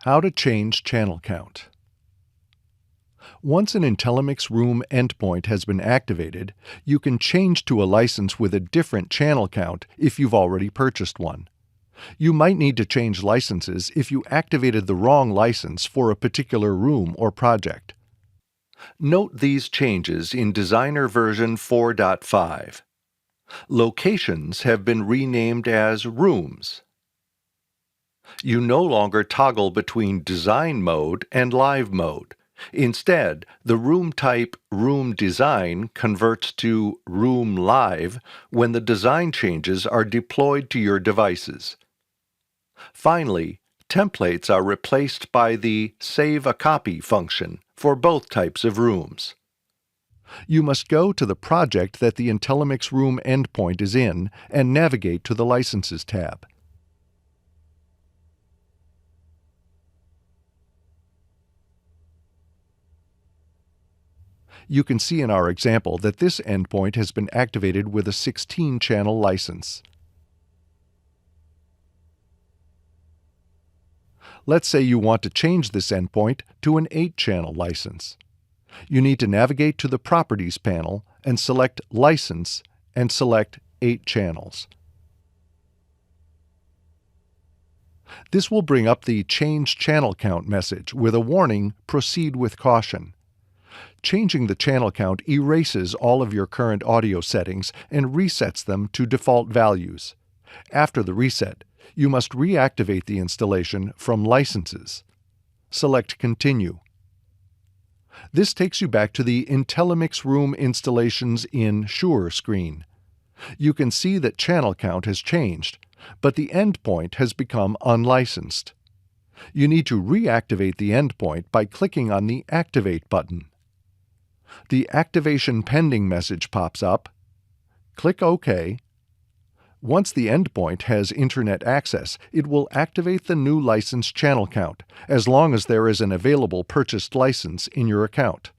How to change channel count. Once an IntelliMix Room endpoint has been activated, you can change to a license with a different channel count if you've already purchased one. You might need to change licenses if you activated the wrong license for a particular room or project. Note these changes in Designer version 4.5. Locations have been renamed as rooms. You no longer toggle between design mode and live mode. Instead, the room type Room Design converts to Room Live when the design changes are deployed to your devices. Finally, templates are replaced by the Save a Copy function for both types of rooms. You must go to the project that the IntelliMix Room endpoint is in and navigate to the Licenses tab. You can see in our example that this endpoint has been activated with a 16-channel license. Let's say you want to change this endpoint to an 8-channel license. You need to navigate to the Properties panel and select License and select 8 channels. This will bring up the Change Channel Count message with a warning, Proceed with caution. Changing the channel count erases all of your current audio settings and resets them to default values. After the reset, you must reactivate the installation from Licenses. Select Continue. This takes you back to the IntelliMix Room Installations in Shure screen. You can see that channel count has changed, but the endpoint has become unlicensed. You need to reactivate the endpoint by clicking on the Activate button. The Activation Pending message pops up. Click OK. Once the endpoint has internet access, it will activate the new license channel count, as long as there is an available purchased license in your account.